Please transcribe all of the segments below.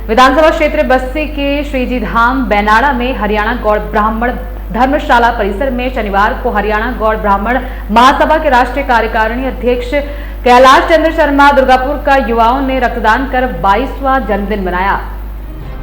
विधानसभा क्षेत्र बस्सी के श्रीजी धाम बैनाड़ा में हरियाणा गौड़ ब्राह्मण धर्मशाला परिसर में शनिवार को हरियाणा गौड़ ब्राह्मण महासभा के राष्ट्रीय कार्यकारिणी अध्यक्ष कैलाश चंद्र शर्मा दुर्गापुर का युवाओं ने रक्तदान कर 22वां जन्मदिन मनाया।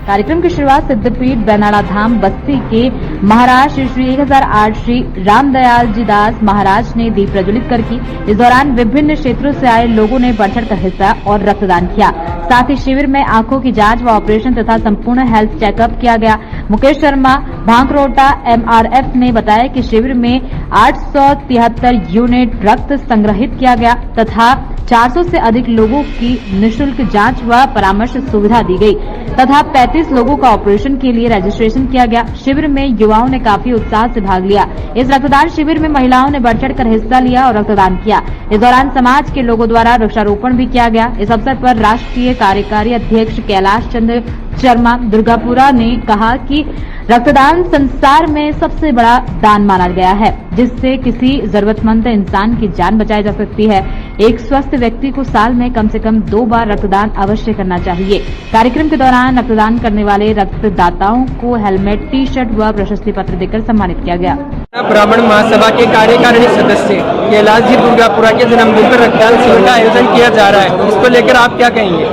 कार्यक्रम की शुरुआत सिद्धपीठ बैनाड़ा धाम बस्ती के महाराज श्री 1008 श्री रामदयाल जी दास महाराज ने दीप प्रज्वलित कर की। इस दौरान विभिन्न क्षेत्रों से आए लोगों ने बढ़ चढ़कर हिस्सा और रक्तदान किया। साथ ही शिविर में आंखों की जांच व ऑपरेशन तथा संपूर्ण हेल्थ चेकअप किया गया। मुकेश शर्मा भांकरोटा MRF ने बताया कि शिविर में 873 यूनिट रक्त संग्रहित किया गया तथा 400 से अधिक लोगों की निःशुल्क जांच व परामर्श सुविधा दी गई तथा 35 लोगों का ऑपरेशन के लिए रजिस्ट्रेशन किया गया। शिविर में युवाओं ने काफी उत्साह से भाग लिया। इस रक्तदान शिविर में महिलाओं ने बढ़ चढ़कर हिस्सा लिया और रक्तदान किया। इस दौरान समाज के लोगों द्वारा वृक्षारोपण भी किया गया। इस अवसर पर राष्ट्रीय कार्यकारी अध्यक्ष कैलाश चंद्र शर्मा दुर्गापुरा ने कहा कि रक्तदान संसार में सबसे बड़ा दान माना गया है, जिससे किसी जरूरतमंद इंसान की जान बचाई जा सकती है। एक स्वस्थ व्यक्ति को साल में कम से कम 2 बार रक्तदान अवश्य करना चाहिए। कार्यक्रम के दौरान रक्तदान करने वाले रक्तदाताओं को हेलमेट, टी-शर्ट व प्रशस्ति पत्र देकर सम्मानित किया गया। ब्राह्मण महासभा के कार्यकारिणी सदस्य कैलाश जी दुर्गापुरा के जन्मदिन पर रक्तदान शिविर का आयोजन किया जा रहा है, इसको लेकर आप क्या कहेंगे?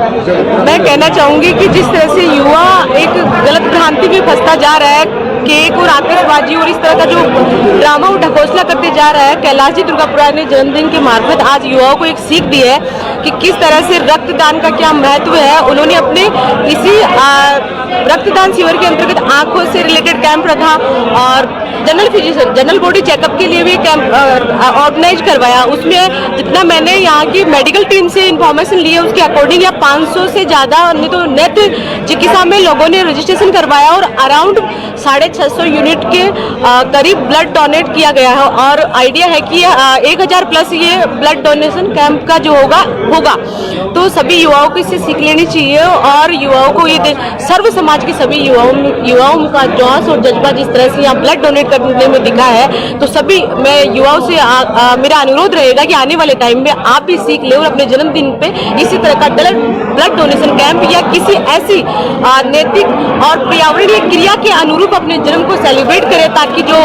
मैं कहना चाहूंगी कि जिस तरह से युवा एक गलत भ्रांति में फंसता जा रहा है, केक और आतिशबाजी और इस तरह का जो ड्रामा और ढकोसला करते जा रहा है, कैलाश जी दुर्गापुरा ने जन्मदिन के मार्फत आज युवाओं को एक सीख दी है कि किस तरह से रक्तदान का क्या महत्व है। उन्होंने अपने इसी रक्तदान शिविर के अंतर्गत आंखों से रिलेटेड कैंप रखा और general physician general body checkup के लिए भी कैंप ऑर्गेनाइज करवाया। उसमें जितना मैंने यहाँ की मेडिकल टीम से इंफॉर्मेशन ली है उसके अकॉर्डिंग या 500 से ज्यादा नहीं तो नेत्र चिकित्सा में लोगों ने रजिस्ट्रेशन करवाया और अराउंड 650 यूनिट के करीब ब्लड डोनेट किया गया है और आइडिया है कि 1000 प्लस ये ब्लड डोनेशन कैंप का जो होगा तो सभी युवाओं को इससे सीख लेनी चाहिए और युवाओं को ये सर्व समाज के सभी युवाओं का जोश और जज्बा जिस तरह से यहाँ ब्लड डोनेट करने में दिखा है, तो सभी मैं युवाओं से मेरा अनुरोध रहेगा कि आने वाले टाइम में आप भी सीख ले और अपने जन्मदिन पे इसी तरह का ब्लड डोनेशन कैंप या किसी ऐसी नैतिक और पर्यावरणीय क्रिया के अनुरूप अपने जन्म को सेलिब्रेट करें, ताकि जो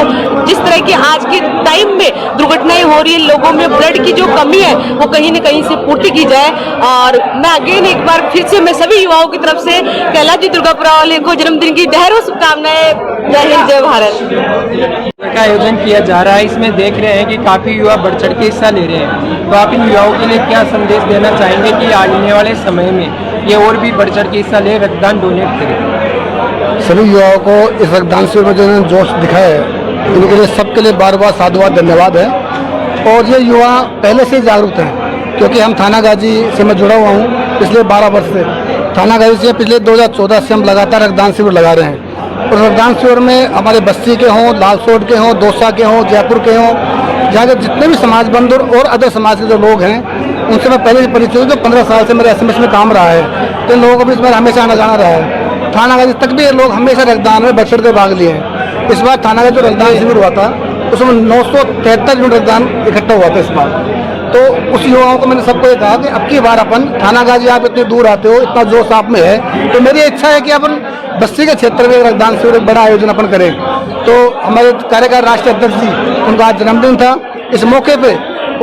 जिस तरह की आज के टाइम में दुर्घटनाएं हो रही है, लोगों में ब्लड की जो कमी है वो कहीं न कहीं से पूर्ति की जाए। और मैं अगेन एक बार फिर से मैं सभी युवाओं की तरफ से कैलाश जी दुर्गापुरा वाले को जन्मदिन की ढेरों शुभकामनाएं। जय हिंद, जय भारत। का आयोजन किया जा रहा है, इसमें देख रहे हैं कि काफी युवा बढ़ चढ़ के हिस्सा ले रहे हैं, तो आप इन युवाओं के लिए क्या संदेश देना चाहेंगे कि आने वाले समय में ये और भी बढ़ चढ़ के हिस्सा ले, रक्तदान डोनेट करें? सभी युवाओं को इस रक्तदान शिविर में जो जोश दिखाया है, इनके लिए सबके लिए बार बार साधुवाद, धन्यवाद है। और ये युवा पहले से जागरूक हैं, क्योंकि हम थाना गाजी से मैं जुड़ा हुआ हूँ पिछले 12 वर्ष से। थाना गाजी से पिछले 2014 से हम लगातार रक्तदान शिविर लगा रहे हैं और रक्तदान शिविर में हमारे बस्ती के हों, लालसोट के हों, दौसा के हों, जयपुर के हों, जहाँ के जितने भी समाज बंधु और अदर समाज के जो लोग हैं उनसे मैं पहले ही परिचय हूँ। जो 15 साल से मेरे SMS में काम रहा है, तो इन लोगों को भी इसमें हमेशा आना जाना रहा है। थाना गाजी तक भी ये लोग हमेशा रक्तदान में बढ़ चढ़ के भाग लिए हैं। इस बार थाना गाजी जो रक्तदान शिविर हुआ था उसमें 973 यूनिट रक्तदान इकट्ठा हुआ था इस बार। तो उस युवाओं को मैंने सबको ये कहा कि अब की बार अपन थाना गाजी, आप इतने दूर आते हो, इतना जोश आप में है, तो मेरी इच्छा है कि अपन बस्ती के क्षेत्र में रक्तदान शिविर बड़ा आयोजन अपन करें। तो हमारे कार्यकारी राष्ट्रीय अध्यक्ष जी, उनका आज जन्मदिन था, इस मौके पे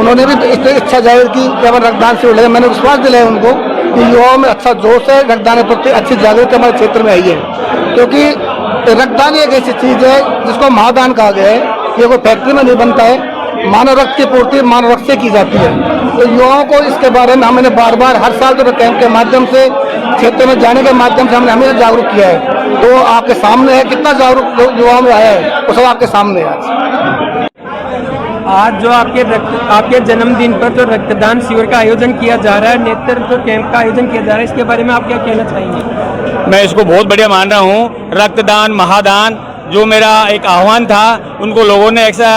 उन्होंने भी इस इच्छा जाहिर की कि अपन रक्तदान शिविर लगे। मैंने विश्वास दिलाया उनको कि युवाओं में अच्छा जोश है, रक्तदान के प्रति अच्छी जागरूकता हमारे क्षेत्र में आई है, क्योंकि रक्तदान एक ऐसी चीज है जिसको महादान कहा गया है। ये कोई फैक्ट्री में नहीं बनता है, मानव रक्त की पूर्ति मानव रक्त से की जाती है। तो युवाओं को इसके बारे में हमने बार बार हर साल जो कैंप के माध्यम से, क्षेत्र में जाने के माध्यम से हमने हमेशा जागरूक किया है। तो आपके सामने है कितना जागरूक युवाओं में आया है, वो सब आपके सामने है। आज जो आपके जन्मदिन पर जो रक्तदान शिविर का आयोजन किया जा रहा है, नेत्र कैंप का आयोजन किया जा रहा है, इसके बारे में आप क्या कहना चाहेंगे? मैं इसको बहुत बढ़िया मान रहा हूँ। रक्तदान महादान जो मेरा एक आह्वान था, उनको लोगों ने ऐसा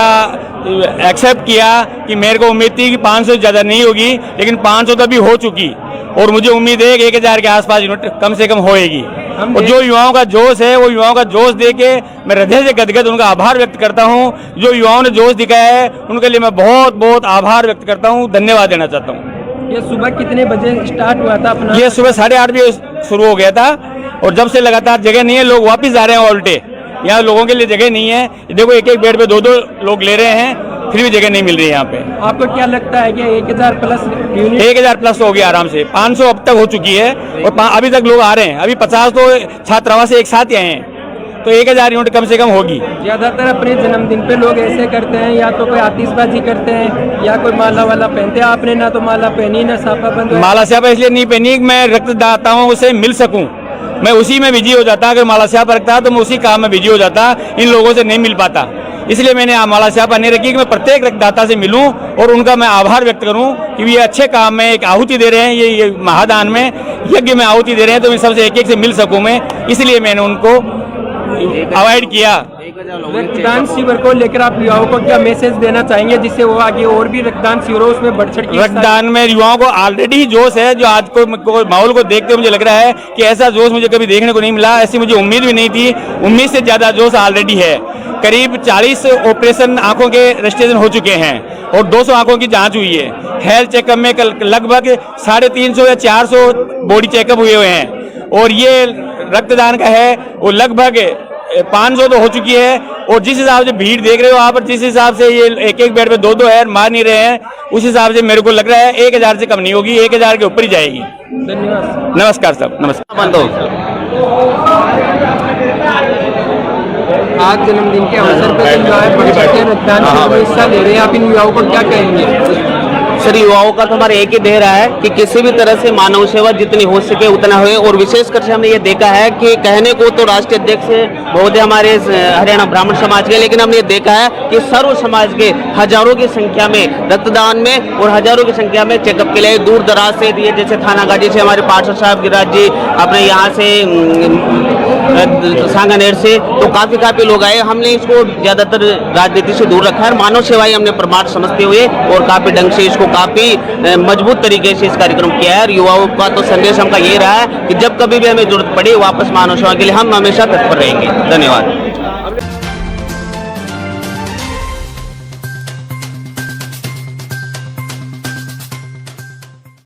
एक्सेप्ट किया कि मेरे को उम्मीद थी कि 500 से ज़्यादा नहीं होगी, लेकिन 500 तक भी हो चुकी और मुझे उम्मीद है कि 1000 के आसपास यूनिट कम से कम होएगी। और जो युवाओं का जोश है, वो युवाओं का जोश देके मैं हृदय से गदगद उनका आभार व्यक्त करता हूँ। जो युवाओं ने जोश दिखाया है उनके लिए मैं बहुत बहुत आभार व्यक्त करता हूँ, धन्यवाद देना चाहता हूँ। ये सुबह कितने बजे स्टार्ट हुआ था अपना? ये सुबह 8:30 बजे शुरू हो गया था और जब से लगातार जगह नहीं है, लोग वापस आ रहे हैं उल्टे। यहाँ लोगों के लिए जगह नहीं है। देखो एक एक बेड पे 2-2 लोग ले रहे हैं, फिर भी जगह नहीं मिल रही है यहाँ पे। आपको क्या लगता है कि 1000 प्लस यूनिट 1000 प्लस हो गया आराम से, 500 अब तक हो चुकी है और अभी तक लोग आ रहे हैं। अभी 50 तो छात्रावास से एक साथ ही आए हैं, तो 1000 यूनिट कम से कम होगी। ज्यादातर अपने जन्मदिन पे लोग ऐसे करते हैं, या तो कोई आतिशबाजी करते हैं या कोई माला वाला पहनते हैं। आपने ना तो माला पहनी ना साफा बंद। माला स्यापा इसलिए नहीं पहनी कि मैं रक्तदाताओं से मिल सकूं, मैं उसी में बिजी हो जाता। अगर माला स्यापा रखता तो मैं उसी काम में बिजी हो जाता, इन लोगों से नहीं मिल पाता। इसलिए मैंने माला स्यापा नहीं रखी कि मैं प्रत्येक रक्तदाता से मिलूं और उनका मैं आभार व्यक्त करूं कि ये अच्छे काम में एक आहुति दे रहे हैं, ये महादान में यज्ञ में आहुति दे रहे हैं, तो मैं सबसे एक एक से मिल सकूं मैं, इसलिए मैंने उनको अवॉइड किया। रक्तदान शिविर को लेकर आप युवाओं को क्या मैसेज देना चाहेंगे, जिससे वो आगे और भी रक्तदान शिविरों उसमें बढ़ चढ़ के रक्तदान में युवाओं को ऑलरेडी ही जोश है, जो आज को माहौल को देखते मुझे लग रहा है कि ऐसा जोश मुझे कभी देखने को नहीं मिला। ऐसी मुझे उम्मीद भी नहीं थी, उम्मीद से ज्यादा जोश ऑलरेडी है। करीब 40 ऑपरेशन आंखों के रजिस्ट्रेशन हो चुके हैं और 200 आंखों की जांच हुई है। हेल्थ चेकअप में लगभग 350 या 400 बॉडी चेकअप हुए हुए हैं और ये रक्तदान का है वो लगभग 500 तो हो चुकी है। और जिस हिसाब से भीड़ देख रहे हो आप, जिस हिसाब से ये एक एक बेड पे 2-2 है, मार नहीं रहे हैं, उस हिसाब से मेरे को लग रहा है 1000 से कम नहीं होगी, 1000 के ऊपर ही जाएगी। धन्यवाद। नमस्कार साहब, नमस्कार। आज जन्मदिन के अवसर पर युवा बढ़ चढ़ के रक्तदान शिविर में हिस्सा ले रहे हैं, आप इन युवाओं को क्या कहेंगे? सर, युवाओं का तो हमारा एक ही देह रहा है कि किसी भी तरह से मानव सेवा जितनी हो सके उतना होए। और विशेषकर से हमने ये देखा है कि कहने को तो राष्ट्रीय अध्यक्ष महोदय हमारे हरियाणा ब्राह्मण समाज के, लेकिन हमने ये देखा है कि सर्व समाज के हजारों की संख्या में रक्तदान में और हजारों की संख्या में चेकअप के लिए दूर दराज से दिए, जैसे थानागाजी से हमारे पार्षद साहब गिरिराज जी, अपने यहाँ से सांगानेर से, तो काफी लोग आए। हमने इसको ज्यादातर राजनीति से दूर रखा है, मानव सेवा ही हमने प्रमाण समझते हुए और काफी ढंग से इसको काफी मजबूत तरीके से इस कार्यक्रम किया है। और युवाओं का तो संदेश हमका ये रहा है कि जब कभी भी हमें जरूरत पड़ी वापस मानव सेवा के लिए हम हमेशा तत्पर रहेंगे। धन्यवाद।